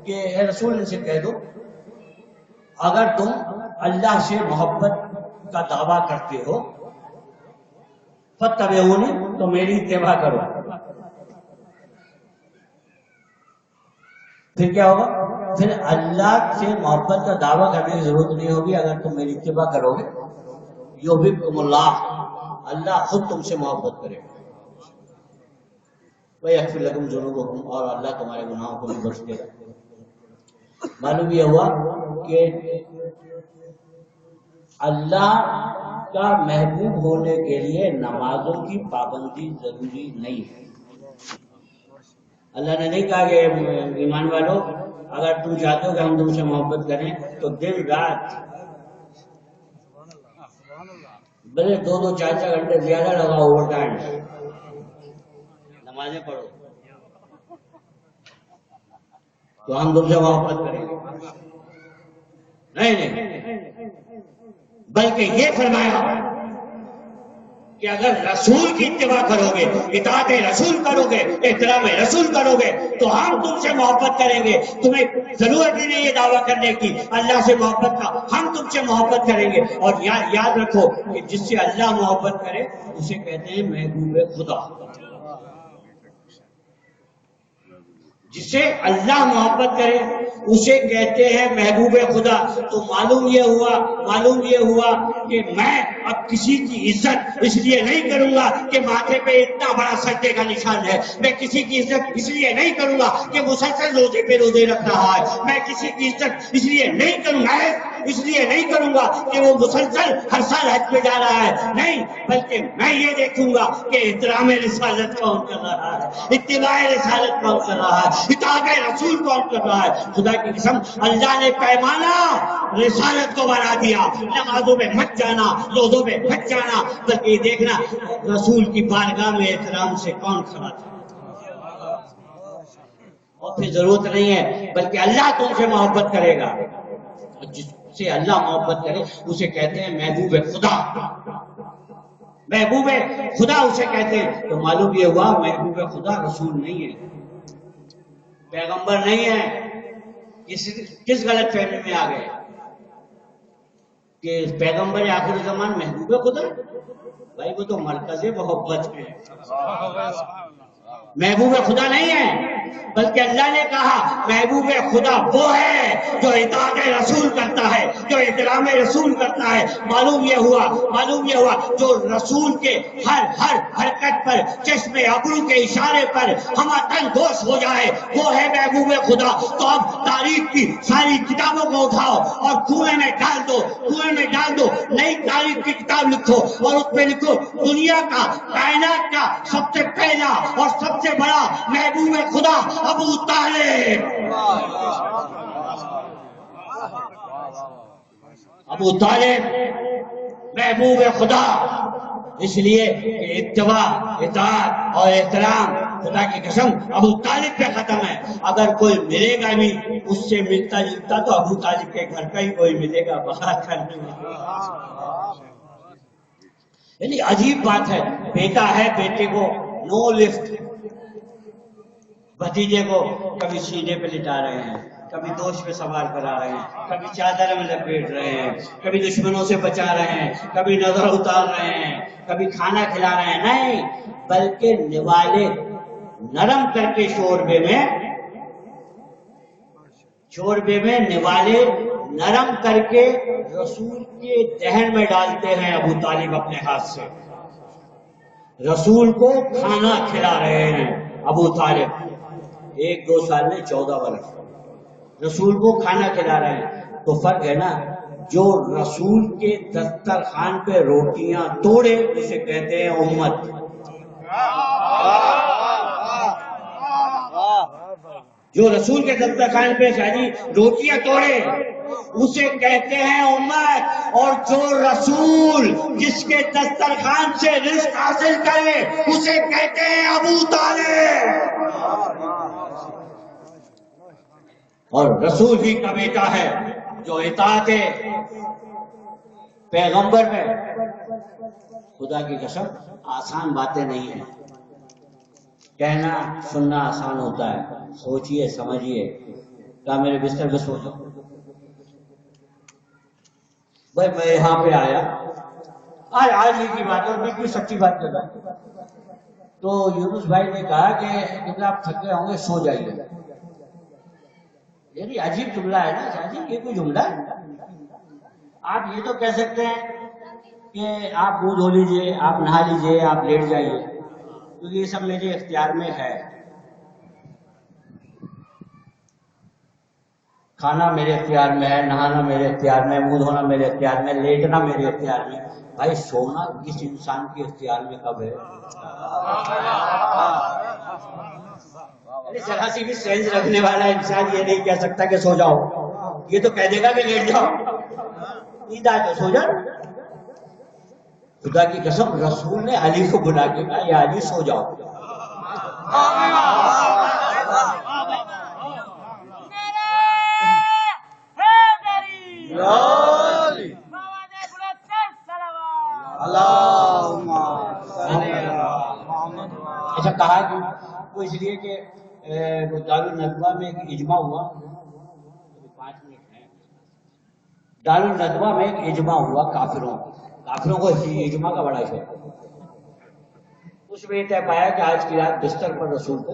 کہ اے رسول سے کہہ دو اگر تم اللہ سے محبت کا دعویٰ کرتے ہو فاتبعونی تو میری اتباع کرو. پھر کیا ہوگا؟ پھر اللہ سے محبت کا دعویٰ کرنے کی ضرورت نہیں ہوگی اگر تم میری اتباع کرو گے. یحببکم اللہ، اللہ خود تم سے محبت کرے گا. وَيَغْفِرْ لَكُمْ ذُنُوبَكُمْ، اور اللہ تمہارے گناہوں کو بھی بخش دے گا. معلوم یہ ہوا کہ اللہ کا محبوب ہونے کے لیے نمازوں کی پابندی ضروری نہیں ہے. اللہ نے نہیں کہا کہ ایمان والو اگر تم چاہتے ہو کہ ہم تم سے محبت کریں تو دن رات بھلے 2-4 گھنٹے زیادہ لگا اوور ٹائم نمازیں پڑھو تو ہم تم سے محبت کریں گے. نہیں، بلکہ یہ فرمایا کہ اگر رسول کی اتباع کرو گے، اطاعت رسول کرو گے، احترام رسول کرو گے تو ہم تم سے محبت کریں گے. تمہیں ضرورت ہی نہیں یہ دعویٰ کرنے کی اللہ سے محبت کا، ہم تم سے محبت کریں گے. اور یاد رکھو کہ جس سے اللہ محبت کرے اسے کہتے ہیں محبوب خدا. جس سے اللہ محبت کرے اسے کہتے ہیں محبوب خدا. تو معلوم یہ ہوا کہ میں اب کسی کی عزت اس لیے نہیں کروں گا کہ ماتھے پہ اتنا بڑا سجدے کا نشان ہے. میں کسی کی عزت اس لیے نہیں کروں گا کہ مسلسل روزے پہ روزے رکھ رہا ہے. میں کسی کی عزت اس لیے نہیں کروں گا کہ وہ مسلسل ہر سال حج پہ جا رہا ہے. نہیں، بلکہ میں یہ دیکھوں گا کہ احترام رسالت کون کر رہا ہے، اتباع رسالت کون کر رہا ہے، اطاعت رسول کون کر رہا ہے. خدا کی قسم اللہ نے پیمانہ رسالت کو بنا دیا. نمازوں میں مت جانا، روزوں میں مت جانا، بلکہ یہ دیکھنا رسول کی بارگاہ میں احترام سے کون کھڑا تھا. اور پھر ضرورت نہیں ہے بلکہ اللہ تم سے محبت کرے گا. اور جس سے اللہ محبت کرے اسے کہتے ہیں محبوب خدا. محبوب خدا اسے کہتے ہیں. تو معلوم یہ ہوا محبوب خدا رسول نہیں ہے، پیغمبر نہیں ہے. کس غلط فہمی میں آ گئے کہ پیغمبر آخر زمان محبوب خدا؟ بھائی وہ تو مرکز محبت ہے، محبوب خدا نہیں ہے. بلکہ اللہ نے کہا محبوب خدا وہ ہے جو اطاعت رسول کرتا ہے، جو احترام رسول کرتا ہے. معلوم یہ ہوا جو رسول کے ہر حرکت پر، چشم ابرو کے اشارے پر ہمہ تن گوش ہو جائے وہ ہے محبوب خدا. تو اب تاریخ کی ساری کتابوں کو اٹھاؤ اور کنویں میں ڈال دو نئی تاریخ کی کتاب لکھو اور اس پہ لکھو دنیا کا، کائنات کا سب سے پہلا اور سب سے بڑا محبوب خدا ابو طالب. ابو طالب محبوب خدا، اس لیے کہ اتباع، اطاعت اور احترام خدا کی قسم ابو طالب پہ ختم ہے. اگر کوئی ملے گا بھی اس سے ملتا جلتا تو ابو طالب کے گھر کا ہی کوئی ملے گا، باہر کا نہیں. یعنی عجیب بات ہے، بیٹا ہے بیٹے کو نو لفٹ، بھتیجے کو کبھی سینے پہ لٹا رہے ہیں، کبھی دوش پہ سوار کرا رہے ہیں، کبھی چادر میں لپیٹ رہے ہیں، کبھی دشمنوں سے بچا رہے ہیں، کبھی نظر اتار رہے ہیں، کبھی کھانا کھلا رہے ہیں. نہیں، بلکہ نوالے نرم کر کے شوربے میں نوالے نرم کر کے رسول کے دہن میں ڈالتے ہیں. ابو طالب اپنے ہاتھ سے رسول کو کھانا کھلا رہے ہیں. ابو طالب 1-2 سال میں 14 برس رسول کو کھانا کھلا رہے ہیں. تو فرق ہے نا، جو رسول کے دسترخوان پہ روٹیاں توڑے اسے کہتے ہیں امت. جو رسول کے دسترخوان پہ شادی روٹیاں توڑے اسے کہتے ہیں امت. اور جو رسول جس کے دسترخوان سے رزق حاصل کرے اسے کہتے ہیں ابو طالب. اور رسول ہی کا بیٹا ہے جو اطاعت پیغمبر میں. خدا کی قسم آسان باتیں نہیں ہیں. کہنا سننا آسان ہوتا ہے، سوچیے سمجھیے. کہا میرے بستر پہ سو جاؤ. بھائی میں یہاں پہ آیا، آج ہی کی بات ہے، بالکل سچی بات کر رہا ہوں. تو یونس بھائی نے کہا کہ آپ تھکے ہوں گے، سو جائیے. یعنی عجیب جملہ ہے نا شاہ جی، یہ کوئی جملہ ہے؟ آپ یہ تو کہہ سکتے ہیں کہ آپ منہ دھو لیجیے، آپ نہا لیجیے، آپ لیٹ جائیے، کیونکہ یہ سب میرے اختیار میں ہے. کھانا میرے اختیار میں ہے، نہانا میرے اختیار میں، منہ دھونا میرے اختیار میں، لیٹنا میرے اختیار میں. بھائی سونا کس انسان کے اختیار میں کب ہے؟ ذرا سی بھی سینس رکھنے والا انسان یہ نہیں کہہ سکتا کہ سو جاؤ. یہ تو کہہ دے گا کہ لیٹ جاؤ، نیند آ تو سو جاؤ. خدا کی قسم رسول نے علی کو بلا کے کہا یا علی سو جاؤ. اچھا کہا کہ وہ اس لیے کہ دارالندوہ میں ایک اجماع ہوا، 5 منٹ ہے. دارالندوہ میں ایک اجماع ہوا کافروں کو اجماع کا بڑا شوق. اس میں یہ طے پایا کہ آج کی رات بستر پر رسول کو،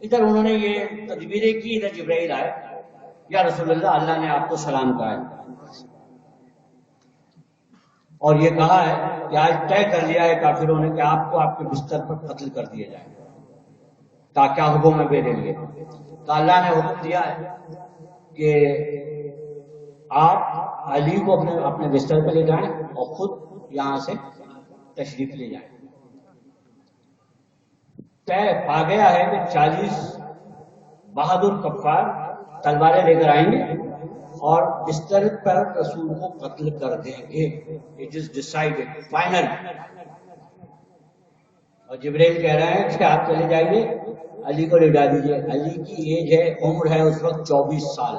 ادھر انہوں نے یہ تدبیریں کی، ادھر جبرائیل آئے، یا رسول اللہ، اللہ نے آپ کو سلام کہا ہے اور یہ کہا ہے کہ آج طے کر لیا ہے کافروں نے کہ آپ کو آپ کے بستر پر قتل کر دیا جائے گا. کیا حکم ہے میرے لیے؟ تو اللہ نے حکم دیا ہے کہ آپ علی کو اپنے بستر پہ لے جائیں اور خود یہاں سے تشریف لے جائیں. طے پا گیا ہے کہ 40 بہادر کفار تلواریں لے کر آئیں گے اور بستر پر رسول کو قتل کر دیں گے. It is decided, final. اور جبرائیل کہہ رہے ہیں کہ آپ چلے جائیے، علی کو لٹا دیجیے. علی کی ایج ہے، عمر ہے اس وقت 24 سال.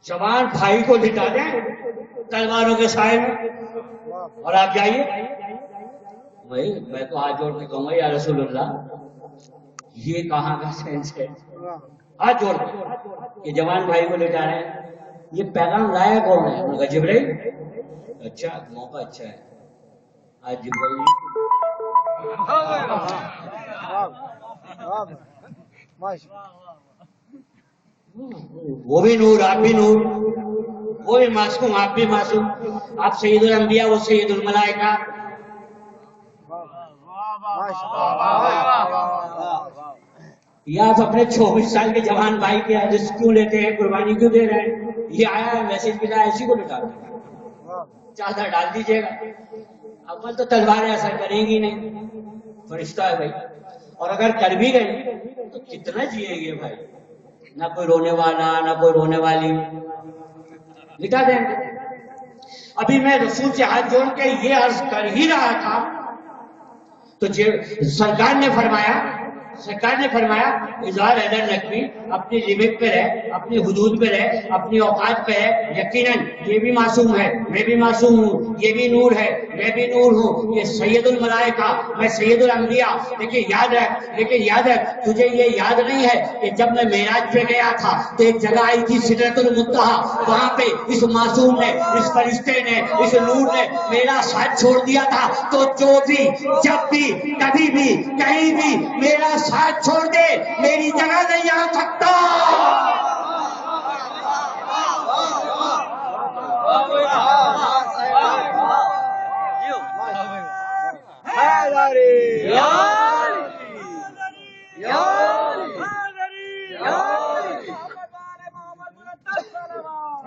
جوان بھائی کو لٹا دیں تلواروں کے سائے میں اور آپ جائیے. بھائی میں تو ہاتھ جوڑ کے کہوں گا یا رسول اللہ، یہ کہاں کا سینس ہے؟ ہاتھ جوڑ کے جوان بھائی کو لٹا رہے ہیں. یہ پیغام لایا کون ہے؟ ان کا جبرائیل. اچھا موقع اچھا ہے آج جبرائیل. وہ بھی نور، آپ بھی نور، وہ بھی معصوم، آپ بھی معصوم. آپ سید الانبیاء، وہ سید الملائکہ. یا آپ اپنے 24 سال کے جوان بھائی کے رسک کیوں لیتے ہیں، قربانی کیوں دے رہے ہیں؟ یہ آیا ہے میسج ملا، اسی کو لٹا دیں، چادر ڈال دیجیے گا. اول تو تلواریں اثر کریں گی نہیں، فرشتہ ہے بھائی. اور اگر کر بھی گئی تو کتنا جیے گے بھائی؟ نہ کوئی رونے والا، نہ کوئی رونے والی. لٹا دیں گے. ابھی میں رسول سے ہاتھ جوڑ کے یہ عرض کر ہی رہا تھا تو سرکار نے فرمایا اظہار حیدر نقوی اپنی لمٹ پہ رہے، اپنی حدود پہ رہے، اپنی اوقات پہ رہے. یقیناً یہ بھی معصوم ہے، میں بھی معصوم ہوں، یہ بھی نور ہے، میں بھی نور ہوں، یہ سید الملائکہ، میں سید الانبیاء. لیکن یاد رکھ تجھے یہ یاد نہیں ہے کہ جب میں معراج پہ گیا تھا تو ایک جگہ آئی تھی سدرۃ المنتہا، وہاں پہ اس معصوم نے، اس فرشتے نے، اس نور نے میرا ساتھ چھوڑ دیا تھا. تو جو بھی جب بھی کبھی بھی کہیں بھی میرا ساتھ چھوڑ دے میری جگہ نہیں آ سکتا.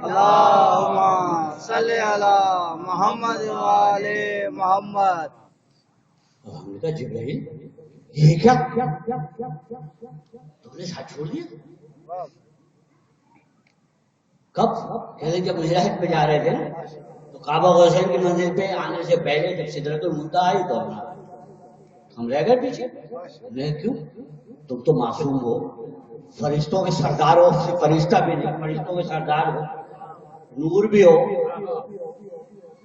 اللہم صلی علی محمد وآل محمد. ہم نے کہا جبرائیل یہ کیا تم نے ساتھ چھوڑ دیا؟ کب؟ کہتے جب معراج پہ جا رہے تھے نا تو کعبہ حسین کی منزل پہ آنے سے پہلے جب سدرۃ المنتہا آئی تو ہم رہ گئے پیچھے. کیوں؟ تم تو معصوم ہو، فرشتوں کے سردار ہو، فرشتہ بھی نہیں، فرشتوں کے سردار ہو، نور بھی ہو،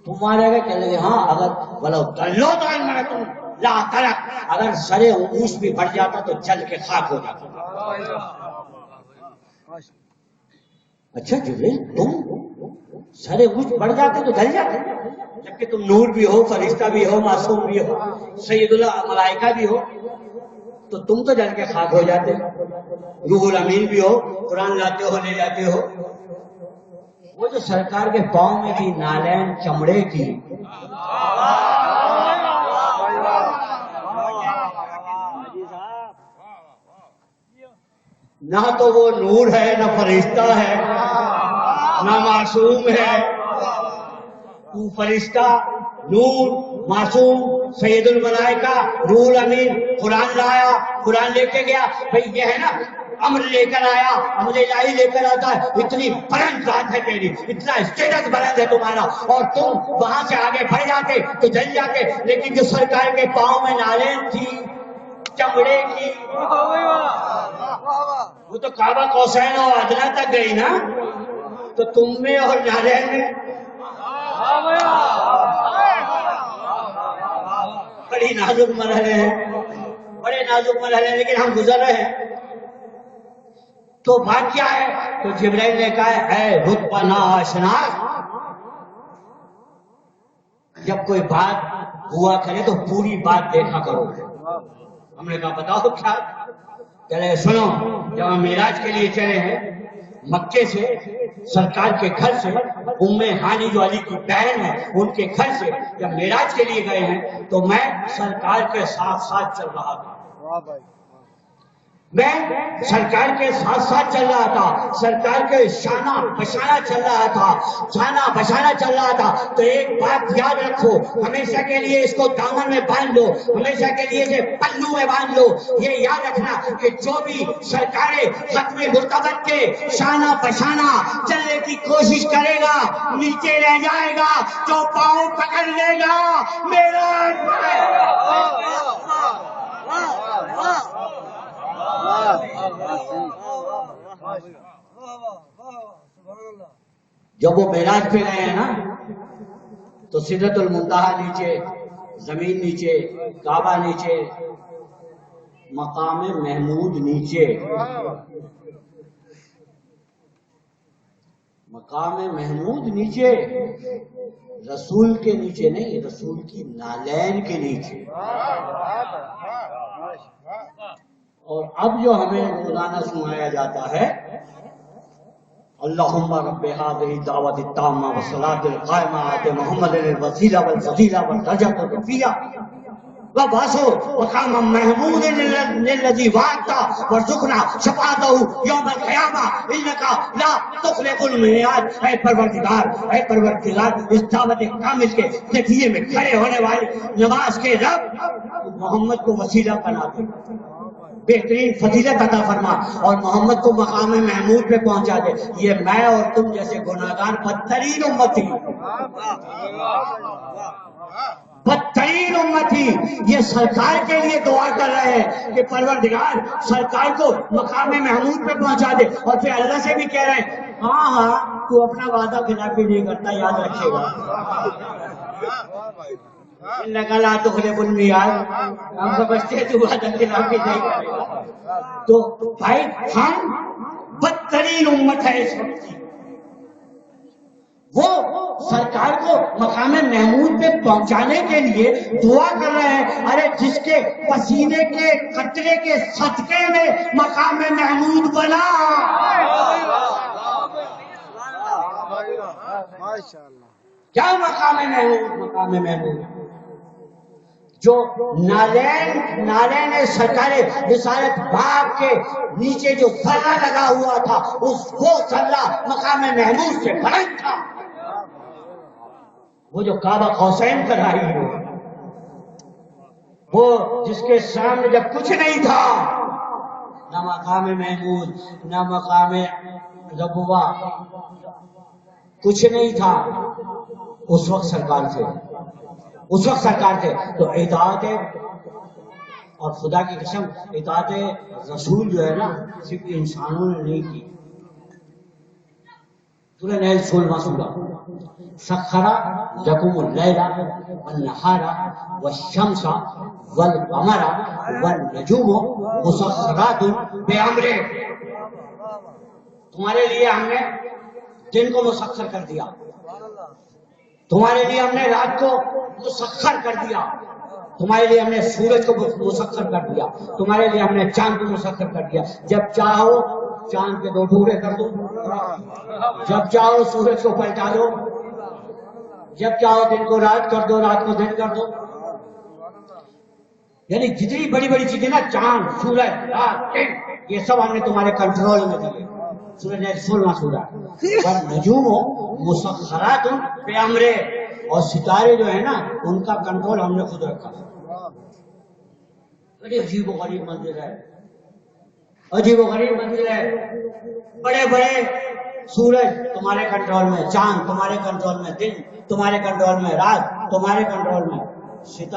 تم مارے گا کہنے لگے ہاں اگر ولو دلو تو تم لا ترک، اگر سرے اونچ بھی بڑھ جاتا تو جل کے خاک ہو جاتا. اچھا جبریل تم سرے اونچ بڑھ جاتے تو جل جاتے، جبکہ تم نور بھی ہو، فرشتہ بھی ہو، معصوم بھی ہو، سید الملائکہ بھی ہو، تو تم تو جل کے خاک ہو جاتے. روح الامین بھی ہو، قرآن لاتے ہو لے جاتے ہو. وہ جو سرکار کے پاؤں میں تھی نالین چمڑے کی، نہ تو وہ نور ہے، نہ فرشتہ ہے، نہ معصوم ہے. تو فرشتہ، نور، معصوم، سید الملائکہ، روح الامین، قرآن لایا، قرآن لے کے گیا. بھئی یہ ہے نا امر لے کر آیا، امر الہی لے کر آتا ہے. اتنی بلند ذات ہے تیری، اتنا اسٹیٹس بلند ہے تمہارا، اور تم وہاں سے آگے بڑھ جاتے تو جل جاتے. لیکن جو سرکار کے پاؤں میں نالین تھی چمڑے کی، وہ تو کعبہ قوسین اور ادنیٰ تک گئی نا، تو تم میں اور نالین میں بڑی نازک مرحلے ہیں، بڑے نازک مرحلے ہیں، لیکن ہم گزر رہے ہیں. تو بات کیا ہے؟ تو جبرائیل نے کہا اے رتبہ ناشناس، جب کوئی بات ہوا کرے تو پوری بات دیکھا کرو. ہم نے کہا بتاؤ کیا؟ چلے سنو، جب ہم معراج کے لیے چلے ہیں مکے سے، سرکار کے گھر سے، ام ہانی جو علی کی بہن ہے ان کے گھر سے جب معراج کے لیے گئے ہیں تو میں سرکار کے ساتھ ساتھ چل رہا تھا. میں سرکار کے ساتھ ساتھ چل رہا تھا، سرکار کے شانہ بشانہ چل رہا تھا، شانہ بشانہ چل رہا تھا. تو ایک بات یاد رکھو، ہمیشہ کے لیے اس کو دامن میں باندھ لو، ہمیشہ کے لیے اسے پلو میں باندھ لو. یہ یاد رکھنا کہ جو بھی سرکار ختم مرتبت کے شانہ بشانہ چلنے کی کوشش کرے گا نیچے رہ جائے گا، جو پاؤں پکڑ لے گا میرا جب وہ معراج پہ گئے ہیں نا تو سدرۃ المنتہا نیچے، زمین نیچے، کعبہ نیچے، مقام محمود نیچے. مقام محمود نیچے، رسول کے نیچے نہیں، رسول کی نالین کے نیچے. اور اب جو ہمیں گانا سنایا جاتا ہے اللہم رب هذه الدعوة التامة والصلاة القائمة آت محمد الوسیلہ والفضیلہ والدرجة الرفیعہ وبعثه مقاما محمودا الذي وعدته وارزقنا شفاعته يوم القيامة انك لا تخلف الميعاد. اے پروردگار، اے پروردگار، اس دعوت کامل کے ذریعے میں کھڑے ہونے والی نماز کے رب محمد کو وسیلہ بنا دے، بہترین فضیلت عطا فرما، اور محمد کو مقام محمود پہ پہنچا دے. یہ میں اور تم جیسے گناہگار بدترین امتی، بدترین امتی یہ سرکار کے لیے دعا کر رہے ہیں کہ پروردگار سرکار کو مقام محمود پہ پہنچا دے. اور پھر اللہ سے بھی کہہ رہے ہیں ہاں ہاں تو اپنا وعدہ خلافی نہیں کرتا، یاد رکھے گا. انک لا تخلف المیعاد، ہم سمجھتے ہیں تو وعدہ خلافی نہیں کرے گا. تو بھائی ہم بدترین امت ہے اس وقت کی. وہ سرکار کو مقام محمود پہ پہنچانے کے لیے دعا کر رہے ہیں. ارے جس کے پسینے کے قطرے کے صدقے میں مقام محمود بنا، کیا مقام محمود؟ مقام محمود جو نالین سرکار رسالت باغ کے نیچے جو ذرہ لگا ہوا تھا، وہ ذرہ مقام محمود سے بلند تھا. وہ جو کعبہ قوسین پر آئی ہے، وہ جس کے سامنے جب کچھ نہیں تھا، نہ مقام محمود نہ مقام ربوہ، کچھ نہیں تھا، اس وقت سرکار تھے، اس وقت سرکار تھے. تو اطاعت اور خدا کی قسم اطاعت رسول جو ہے نا صرف انسانوں نے نہیں کی. سورہ نحل 16واں سورہ. سخر لکم اللیل والنہار والشمس والقمر والنجوم مسخرات بامرہ. تمہارے لیے ہم نے دن کو مسخر کر دیا, تمہارے لیے ہم نے رات کو مسخر کر دیا, تمہارے لیے ہم نے سورج کو مسخر کر دیا, تمہارے لیے ہم نے چاند کو مسخر کر دیا. جب چاہو چاند کے 2 ٹکڑے کر دو, جب چاہو سورج کو پلٹا دو, جب چاہو دن کو رات کر دو, رات کو دن کر دو. یعنی جتنی بڑی بڑی چیزیں نا, چاند, سورج, رات, دن, یہ سب ہم نے تمہارے کنٹرول میں دیے. سورہ نحل 16واں سورہ. والنجوم مسخرات بامرہ, اور ستارے جو ہیں نا ان کا کنٹرول ہم نے خود رکھا. بڑی عجیب و غریب منزل ہے, عجیب و غریب منزل ہے. بڑے بڑے سورج تمہارے کنٹرول میں, چاند تمہارے کنٹرول میں, دن تمہارے کنٹرول میں, رات تمہارے کنٹرول میں, ستارے